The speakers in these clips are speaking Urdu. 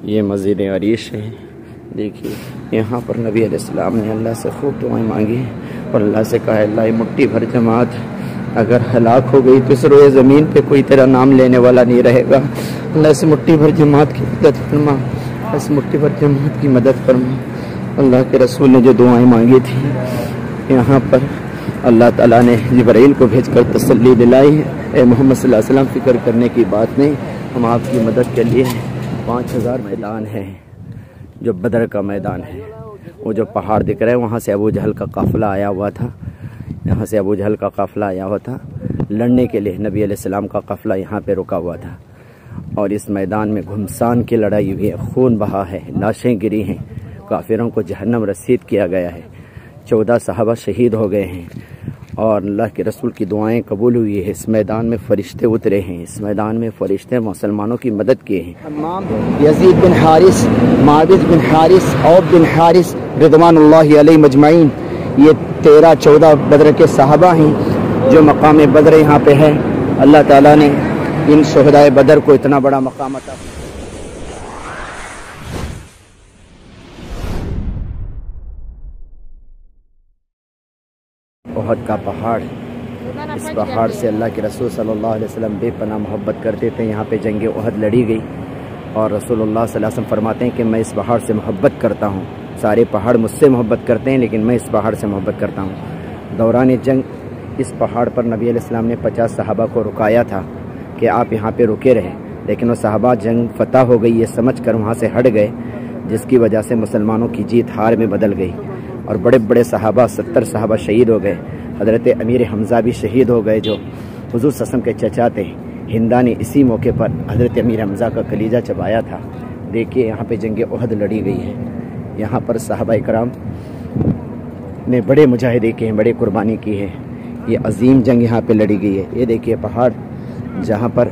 یہ مسجد عریش ہے، دیکھیے یہاں پر نبی علیہ السلام نے اللہ سے خوب دعائیں مانگی اور اللہ سے کہا اللہ یہ مٹھی بھر جماعت اگر ہلاک ہو گئی تو اس روئے زمین پہ کوئی تیرا نام لینے والا نہیں رہے گا، اللہ اس مٹھی بھر جماعت کی مدد فرما، اس مٹھی بھر جماعت کی مدد فرما۔ اللہ کے رسول نے جو دعائیں مانگی تھی یہاں پر اللہ تعالیٰ نے جبرائیل کو بھیج کر تسلی دلائی، اے محمد صلی اللہ علیہ وسلم فکر کرنے کی بات نہیں، ہم آپ کی مدد کے لیے 5000 میدان ہے جو بدر کا میدان ہے، وہ جو پہاڑ دکھ رہا ہے وہاں سے ابو جہل کا قافلہ آیا ہوا تھا، یہاں سے ابو جہل کا قافلہ آیا ہوا تھا لڑنے کے لیے، نبی علیہ السلام کا قافلہ یہاں پہ رکا ہوا تھا اور اس میدان میں گھمسان کی لڑائی ہوئی ہے، خون بہا ہے، لاشیں گری ہیں، کافروں کو جہنم رسید کیا گیا ہے، 14 صحابہ شہید ہو گئے ہیں اور اللہ کے رسول کی دعائیں قبول ہوئی ہے۔ اس میدان میں فرشتے اترے ہیں، اس میدان میں فرشتے مسلمانوں کی مدد کیے ہیں۔ امام یزید بن حارث، معاویہ بن حارث، عوف بن حارث رضوان اللہ علیہ مجمعین، یہ 13-14 بدر کے صحابہ ہیں جو مقام بدر یہاں پہ ہے۔ اللہ تعالیٰ نے ان شہدائے بدر کو اتنا بڑا مقام عطا کیا۔ احد کا پہاڑ، اس پہاڑ سے اللہ کے رسول صلی اللہ علیہ وسلم بے پناہ محبت کرتے تھے، یہاں پہ جنگ احد لڑی گئی اور رسول اللہ صلی اللہ علیہ وسلم فرماتے ہیں کہ میں اس پہاڑ سے محبت کرتا ہوں، سارے پہاڑ مجھ سے محبت کرتے ہیں لیکن میں اس پہاڑ سے محبت کرتا ہوں۔ دوران جنگ اس پہاڑ پر نبی علیہ السلام نے 50 صحابہ کو رکایا تھا کہ آپ یہاں پہ رکے رہے، لیکن وہ صحابہ جنگ فتح ہو گئی یہ سمجھ کر وہاں سے ہٹ گئے، جس کی وجہ سے مسلمانوں کی جیت ہار میں بدل گئی اور بڑے بڑے صحابہ 70 صحابہ شہید ہو گئے۔ حضرت امیر حمزہ بھی شہید ہو گئے جو حضور صلی اللہ علیہ وسلم کے چچا تھے۔ ہندا نے اسی موقع پر حضرت امیر حمزہ کا کلیجہ چبایا تھا۔ دیکھیے یہاں پہ جنگ احد لڑی گئی ہے، یہاں پر صحابہ کرام نے بڑے مجاہدے کیے ہیں، بڑے قربانی کی ہے، یہ عظیم جنگ یہاں پہ لڑی گئی ہے۔ یہ دیکھیے پہاڑ جہاں پر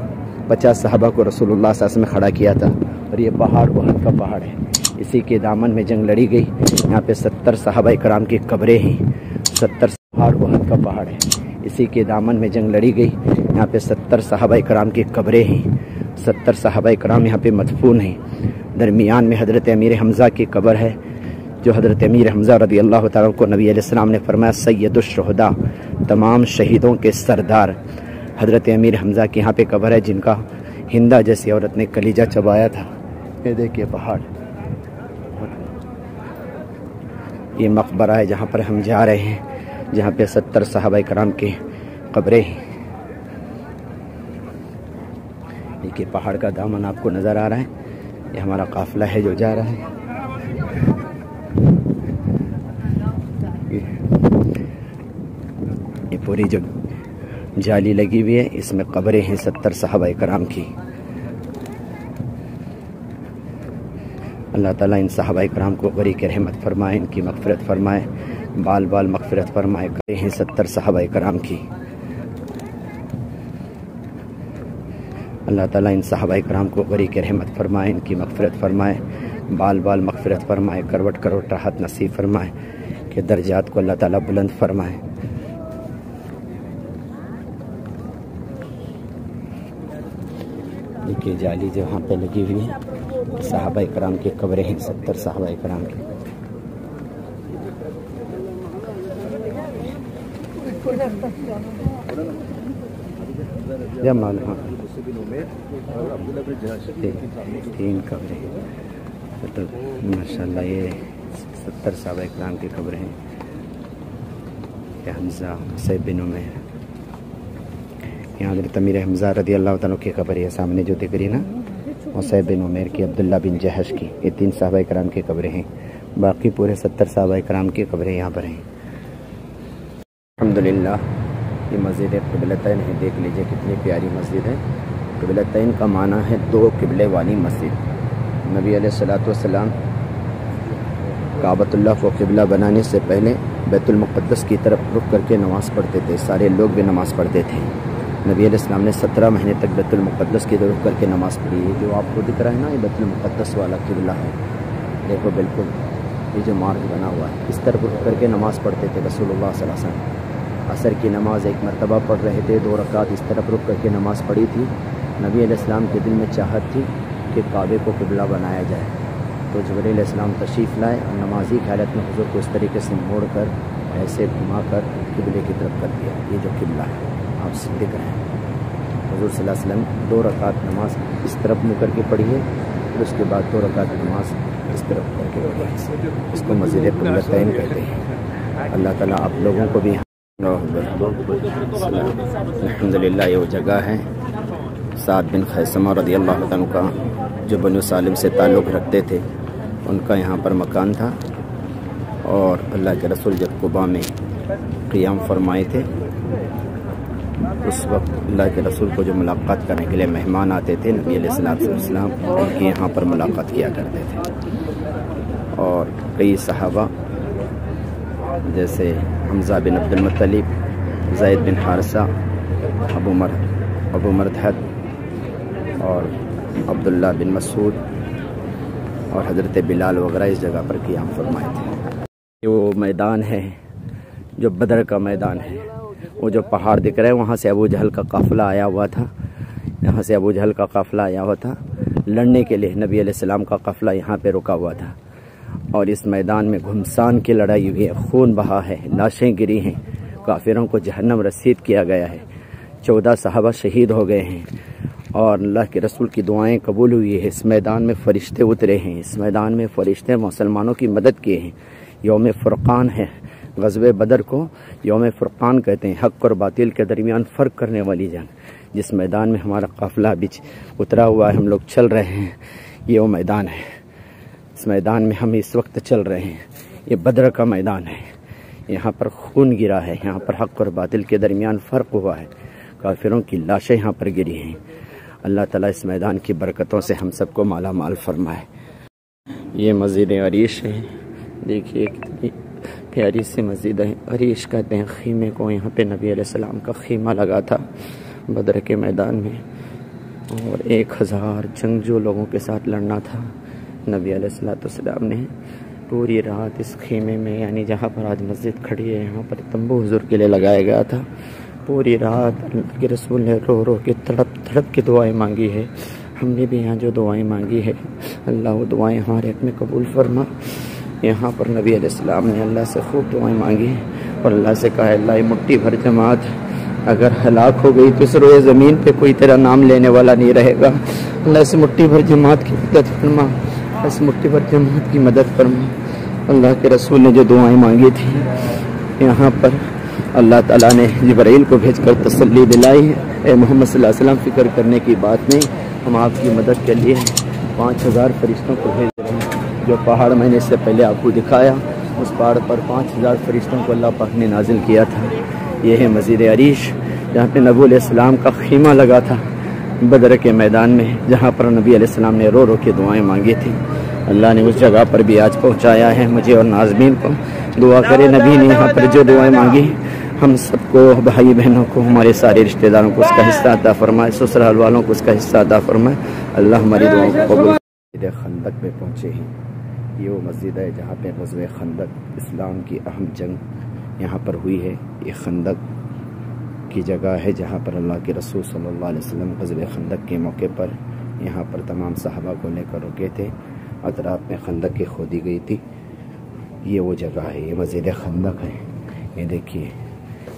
50 صحابہ کو رسول اللہ صلی اللہ علیہ وسلم نے کھڑا کیا تھا اور یہ پہاڑ احد کا پہاڑ ہے، اسی کے دامن میں جنگ لڑی گئی۔ یہاں پہ 70 صحابہ کرام کی قبریں ہیں، 70 پہاڑ احد کا پہاڑ ہے، اسی کے دامن میں جنگ لڑی گئی۔ یہاں پہ 70 صحابہ کرام کی قبریں ہیں، 70 صحابہ کرام یہاں پہ مدفون ہیں۔ درمیان میں حضرت امیر حمزہ کی قبر ہے جو حضرت امیر حمزہ رضی اللہ تعالیٰ کو نبی علیہ السلام نے فرمایا سید الشہداء، تمام شہیدوں کے سردار حضرت امیر حمزہ کی یہاں پہ قبر ہے جن کا ہندا جیسی عورت نے کلیجہ چبایا تھا۔ یہ دیکھیے پہاڑ، یہ مقبرہ ہے جہاں پر ہم جا رہے ہیں، جہاں پہ 70 صحابہ کرام کی قبریں ہیں۔ دیکھیے پہاڑ کا دامن آپ کو نظر آ رہا ہے، یہ ہمارا قافلہ ہے جو جا رہا ہے۔ یہ پوری جو جالی لگی ہوئی ہے اس میں قبریں ہیں 70 صحابہ کرام کی۔ اللہ تعالیٰ ان صحابہ کرام کو غریق رحمت فرمائے، ان کی مغفرت فرمائے، بال بال مغفرت فرمائے۔ قبریں ہیں 70 صحابہ کرام کی۔ اللہ تعالیٰ ان صحابہ کرام کو غریق رحمت فرمائے، ان کی مغفرت فرمائے، بال بال مغفرت فرمائے، کروٹ کروٹ راحت نصیب فرمائے، کہ درجات کو اللہ تعالیٰ بلند فرمائے۔ دیکھیے جالی جو وہاں پہ لگی ہوئی ہے، صحابہ کرام کی قبریں ہیں 70 صحابہ کرام کی۔ تین قبریں ماشاء اللہ، یہ 70 صحابہ کرام کی قبریں ہیں۔ حمزہ، مصعب بن عمیر، یہاں حضرت امیر حمزہ رضی اللہ تعالیٰ کی قبر ہے سامنے جو دکھ رہی نا، مصعب بن عمیر کی، عبداللہ بن جہش کی، یہ 3 صحابہ کرام کی قبریں ہیں۔ باقی پورے 70 صحابہ کرام کی قبریں یہاں پر ہیں۔ الحمدللہ یہ مسجد قبلتین ہے، دیکھ لیجئے کتنی پیاری مسجد ہے۔ قبلتین کا معنی ہے 2 قبلے والی مسجد۔ نبی علیہ الصلوۃ والسلام کعبۃ اللہ کو قبلہ بنانے سے پہلے بیت المقدس کی طرف رخ کر کے نماز پڑھتے تھے، سارے لوگ بھی نماز پڑھتے تھے۔ نبی علیہ السلام نے 17 مہینے تک بیت المقدس کی طرف رخ کر کے نماز پڑھی ہے۔ جو آپ کو دکھ رہا ہے نا، یہ بیت المقدس والا قبلہ ہے، دیکھو بالکل یہ جو مارک بنا ہوا ہے، اس طرف رخ کر کے نماز پڑھتے تھے رسول اللہ صلی اللہ علیہ وسلم۔ عصر کی نماز ایک مرتبہ پڑھ رہے تھے، 2 رکعت اس طرف رخ کر کے نماز پڑھی تھی۔ نبی علیہ السلام کے دل میں چاہت تھی کہ کعبے کو قبلہ بنایا جائے، تو جبرائیل علیہ السلام تشریف لائے اور نمازی کی حالت میں حضور کو اس طریقے سے موڑ کر ایسے گھما کر قبلے کی طرف کر دیا۔ یہ جو قبلہ ہے آپ سے دکھ رہے ہیں، حضور صلی اللہ علیہ وسلم 2 رکعت نماز اس طرف منہ کر کے پڑھی ہے، پھر اس کے بعد 2 رکعت نماز اس طرف کر کے پڑھی ہے۔ اس کو مسجد قبلتین کہتے ہیں۔ اللہ تعالیٰ آپ لوگوں کو بھی الحمدللہ یہ وہ جگہ ہے سعد بن خیثمہ رضی اللہ عنہ کا، جو بنو سالم سے تعلق رکھتے تھے، ان کا یہاں پر مکان تھا، اور اللہ کے رسول جب قباء میں قیام فرمائے تھے، اس وقت اللہ کے رسول کو جو ملاقات کرنے کے لیے مہمان آتے تھے، نبی علیہ السلام ان کی یہاں پر ملاقات کیا کرتے تھے۔ اور کئی صحابہ جیسے حمزہ بن عبد المطلب، زید بن حارثہ، ابو مردحد اور عبداللہ بن مسعود اور حضرت بلال وغیرہ اس جگہ پر قیام فرمائے تھے۔ یہ وہ میدان ہے جو بدر کا میدان ہے، وہ جو پہاڑ دکھ رہے ہیں وہاں سے ابو جہل کا قافلہ آیا ہوا تھا، یہاں سے ابو جہل کا قافلہ آیا ہوا تھا لڑنے کے لیے، نبی علیہ السلام کا قافلہ یہاں پہ رکا ہوا تھا، اور اس میدان میں گھمسان کی لڑائی ہوئی ہے، خون بہا ہے، لاشیں گری ہیں، کافروں کو جہنم رسید کیا گیا ہے، 14 صحابہ شہید ہو گئے ہیں، اور اللہ کے رسول کی دعائیں قبول ہوئی ہے۔ اس میدان میں فرشتے اترے ہیں، اس میدان میں فرشتے مسلمانوں کی مدد کیے ہیں۔ یوم فرقان ہے، غزوہ بدر کو یوم فرقان کہتے ہیں، حق اور باطل کے درمیان فرق کرنے والی جنگ، جس میدان میں ہمارا قافلہ بچ اترا ہوا ہے، ہم لوگ چل رہے ہیں، یہ وہ میدان ہے۔ اس میدان میں ہم اس وقت چل رہے ہیں، یہ بدر کا میدان ہے، یہاں پر خون گرا ہے، یہاں پر حق اور باطل کے درمیان فرق ہوا ہے، کافروں کی لاشیں یہاں پر گری ہیں۔ اللہ تعالیٰ اس میدان کی برکتوں سے ہم سب کو مالا مال فرمائے۔ یہ مسجد عریش ہے، دیکھیے کتنی پیاری سی مسجد ہے، عریش کہتے ہیں خیمے کو، یہاں پہ نبی علیہ السلام کا خیمہ لگا تھا بدر کے میدان میں، اور 1000 جنگجو لوگوں کے ساتھ لڑنا تھا۔ نبی علیہ السلام نے پوری رات اس خیمے میں، یعنی جہاں پر آج مسجد کھڑی ہے، یہاں پر تمبو حضور کے لیے لگایا گیا تھا، پوری رات اللہ کے رسول نے رو رو کے تڑپ کے دعائیں مانگی ہے۔ ہم نے بھی یہاں جو دعائیں مانگی ہے، اللہ وہ دعائیں ہمارے حق میں قبول فرما۔ یہاں پر نبی علیہ السلام نے اللہ سے خوب دعائیں مانگی، اور اللہ سے کہا اللہ یہ مٹھی بھر جماعت اگر ہلاک ہو گئی تو اس روئے زمین پہ کوئی تیرا نام لینے والا نہیں رہے گا، اللہ اس مٹھی بھر جماعت کی مدد فرما، اس مٹھی بھر جماعت کی مدد فرما۔ اللہ کے رسول نے جو دعائیں مانگی تھی، یہاں پر اللہ تعالیٰ نے جبرائیل کو بھیج کر تسلی دلائی ہے، اے محمد صلی اللہ علیہ وسلم فکر کرنے کی بات نہیں، ہم آپ کی مدد کے لیے 5000 فرشتوں کو بھیج رہے ہیں۔ جو پہاڑ میں نے اس سے پہلے آپ کو دکھایا، اس پہاڑ پر 5000 فرشتوں کو اللہ پاک نے نازل کیا تھا۔ یہ ہے مسجد عریش، جہاں پہ نبی علیہ السلام کا خیمہ لگا تھا بدر کے میدان میں، جہاں پر نبی علیہ السلام نے رو رو کے دعائیں مانگی تھی۔ اللہ نے اس جگہ پر بھی آج پہنچایا ہے مجھے اور ناظمین کو۔ دعا کرے نبی نے یہاں پر جو دعائیں مانگی، ہم سب کو، بھائی بہنوں کو، ہمارے سارے رشتہ داروں کو اس کا حصہ عطا فرمائے، سسرال والوں کو اس کا حصہ عطا فرمائے۔ اللہ ہماری دعاؤں کو قبول کرے۔ خندق میں پہنچے ہیں، یہ وہ مسجد ہے جہاں پہ غزوہ خندق، اسلام کی اہم جنگ یہاں پر ہوئی ہے۔ یہ خندق کی جگہ ہے جہاں پر اللہ کے رسول صلی اللہ علیہ وسلم غزوہ خندق کے موقع پر یہاں پر تمام صحابہ کو لے کر رکے تھے، اطراف میں خندق کی کھودی گئی تھی۔ یہ وہ جگہ ہے، یہ مسجد خندق ہے۔ یہ دیکھیے،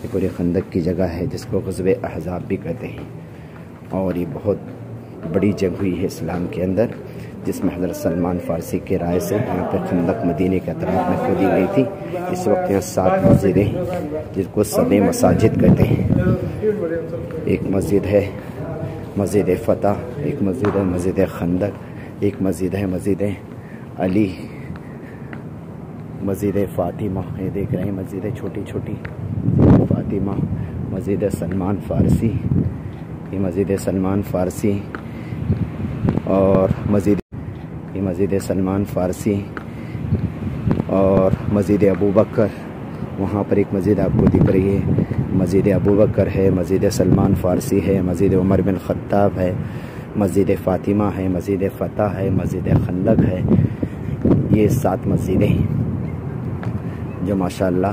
یہ پورے خندق کی جگہ ہے جس کو غزوہ احزاب بھی کہتے ہیں، اور یہ بہت بڑی جنگ ہوئی ہے اسلام کے اندر، جس میں حضرت سلمان فارسی کے رائے سے یہاں پہ خندق مدینے کے اطراف میں کھودی گئی تھی۔ اس وقت یہاں 7 مسجدیں ہیں جس کو 7 مساجد کہتے ہیں۔ ایک مسجد ہے مسجد فتح، ایک مسجد ہے مسجد خندق، ایک مسجد ہے مسجد علی، مسجد فاطمہ، یہ دیکھ رہے ہیں مسجد چھوٹی چھوٹی فاطمہ، مسجد سلمان فارسی، یہ مسجد سلمان فارسی، اور یہ مسجد سلمان فارسی، اور مسجد ابو بکر، وہاں پر ایک مسجد آپ کو دکھ رہی ہے، مسجد ابو بکر ہے، مسجد سلمان فارسی ہے، مسجد عمر بن خطاب ہے، مسجد فاطمہ ہے، مسجد فتح ہے، مسجد خندق ہے۔ یہ 7 مسجدیں ہیں جو ماشاءاللہ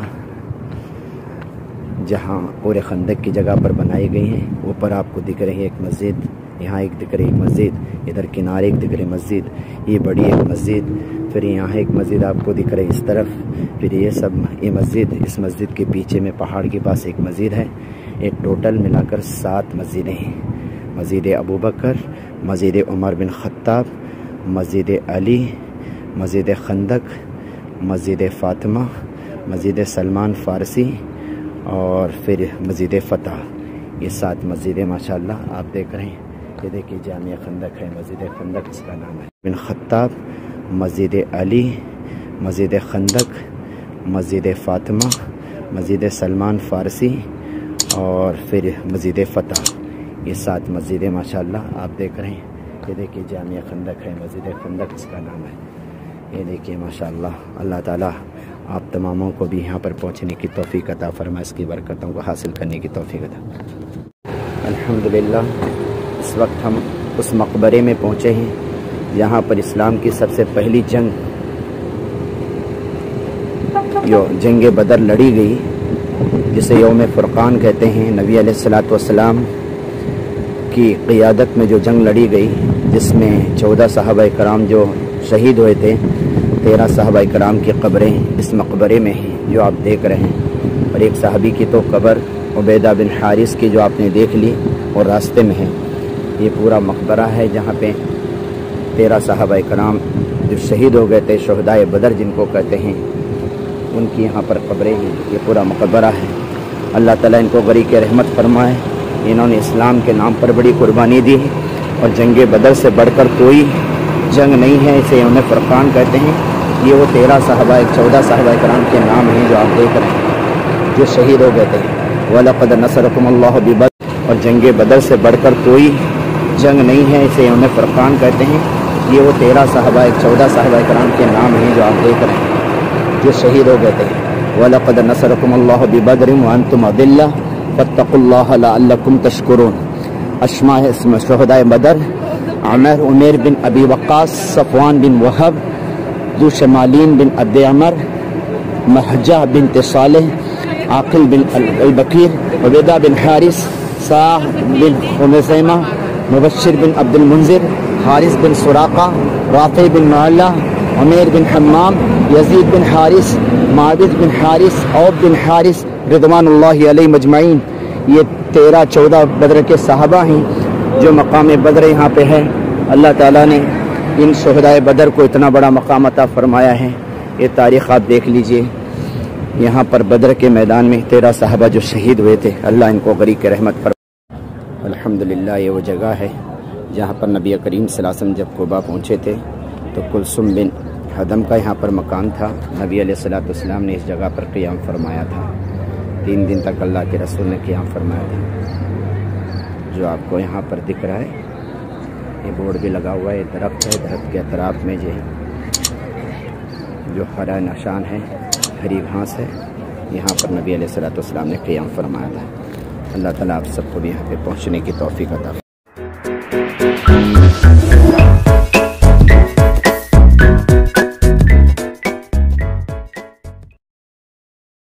جہاں پورے خندق کی جگہ پر بنائی گئی ہیں۔ اوپر آپ کو دکھ رہی ہے ایک مسجد یہاں ایک دکھ رہی مسجد، ادھر کنارے ایک دکھ رہی مسجد، یہ بڑی ایک مسجد، پھر یہاں ایک مسجد آپ کو دکھ رہی اس طرف، پھر یہ سب یہ مسجد، اس مسجد کے پیچھے میں پہاڑ کے پاس ایک مسجد ہے۔ یہ ٹوٹل ملا کر 7 مسجدیں ہیں، مسجد ابو بکر، مسجد عمر بن خطاب، مسجد علی، مسجد خندق، مسجد فاطمہ، مسجد سلمان فارسی اور پھر مسجد فتح، یہ 7 مسجدیں ماشاءاللہ آپ دیکھ رہے ہیں۔ یہ دیکھیے جامع خندق ہے، مسجد خندق اس کا نام ہے، بن خطاب، مسجد علی، مسجد خندق، مسجد فاطمہ، مسجد سلمان فارسی اور پھر مسجد فتح، یہ 7 مسجدیں ماشاءاللہ آپ دیکھ رہے ہیں۔ یہ دیکھیے جامع خندق ہے، مسجد خندق اس کا نام ہے۔ یہ دیکھیے ماشاءاللہ، اللہ تعالیٰ آپ تماموں کو بھی یہاں پر پہنچنے کی توفیق عطا فرمائے، اس کی برکتوں کو حاصل کرنے کی توفیق عطا۔ الحمدللہ اس وقت ہم اس مقبرے میں پہنچے ہیں جہاں پر اسلام کی سب سے پہلی جنگ جو جنگ بدر لڑی گئی، جسے یوم فرقان کہتے ہیں۔ نبی علیہ الصلوۃ والسلام کی قیادت میں جو جنگ لڑی گئی، جس میں 14 صحابہ کرام جو شہید ہوئے تھے، 13 صحابہ کرام کی قبریں اس مقبرے میں ہیں جو آپ دیکھ رہے ہیں، اور ایک صحابی کی تو قبر عبیدہ بن حارث کی جو آپ نے دیکھ لی اور راستے میں ہے۔ یہ پورا مقبرہ ہے جہاں پہ 13 صحابہ کرام جو شہید ہو گئے تھے، شہدائے بدر جن کو کہتے ہیں، ان کی یہاں پر قبریں ہیں۔ یہ پورا مقبرہ ہے۔ اللہ تعالیٰ ان کو غریق رحمت فرمائے، انہوں نے اسلام کے نام پر بڑی قربانی دی، اور جنگ بدر سے بڑھ کر کوئی جنگ نہیں ہے، اسے یوم فرقان کہتے ہیں۔ یہ وہ 14 صحابہ کرام کے نام ہیں جو آپ دیکھ رہے ہیں، جو شہید ہو گئے تھے۔ وَلَقَدْ نَصَرَكُمُ اللَّهُ بِبَدْرٍ، اور جنگ بدر سے بڑھ کر کوئی جنگ نہیں ہے، اسے یوم فرقان کہتے ہیں۔ یہ وہ 14 صحابہ کرام کے نام ہیں جو آپ دیکھ رہے ہیں، جو شہید ہو گئے تھے۔ وَلَقَدْ نَصَرَكُمُ اللَّهُ بِبَدْرٍ وَأَنْتُمْ أَذِلَّةٌ فَاتَّقُوا اللَّهَ لَعَلَّكُمْ تَشْكُرُونَ۔ اشماء اسم شہدائے بدر: عمیر بن ابی وقاص، صفوان بن وہب، ذو شمالین بن عبد عمر، مہجہ بنت صالح، عاقل بن البکیر، عبیدہ بن حارث، صاح بن خمزیمہ، مبشر بن عبد المنذر، حارث بن سراقہ، رافع بن معلہ، عمیر بن حمام، یزید بن حارث، معبد بن حارث، عوف بن حارث رضوان اللہ علیہ مجمعین۔ یہ 13-14 بدر کے صحابہ ہیں جو مقام بدر یہاں پہ ہے۔ اللہ تعالیٰ نے ان شہدائے بدر کو اتنا بڑا مقام عطا فرمایا ہے۔ یہ تاریخ آپ دیکھ لیجئے، یہاں پر بدر کے میدان میں 13 صحابہ جو شہید ہوئے تھے، اللہ ان کو غریق رحمت فرمائے۔ الحمدللہ یہ وہ جگہ ہے جہاں پر نبی کریم صلی اللہ علیہ وسلم جب قباء پہنچے تھے تو کلثوم بن حدم کا یہاں پر مکان تھا۔ نبی علیہ الصلوۃ والسلام نے اس جگہ پر قیام فرمایا تھا، 3 دن تک اللہ کے رسول نے قیام فرمایا تھا۔ جو آپ کو یہاں پر دکھ رہا ہے، یہ بورڈ بھی لگا ہوا ہے، یہ درخت ہے، درخت کے اطراف میں جو ہرا نشان ہے، ہری گھاس ہے، یہاں پر نبی علیہ الصلوۃ والسلام نے قیام فرمایا تھا۔ اللہ تعالیٰ آپ سب کو بھی یہاں پہ پہنچنے کی توفیق عطا فرمائے۔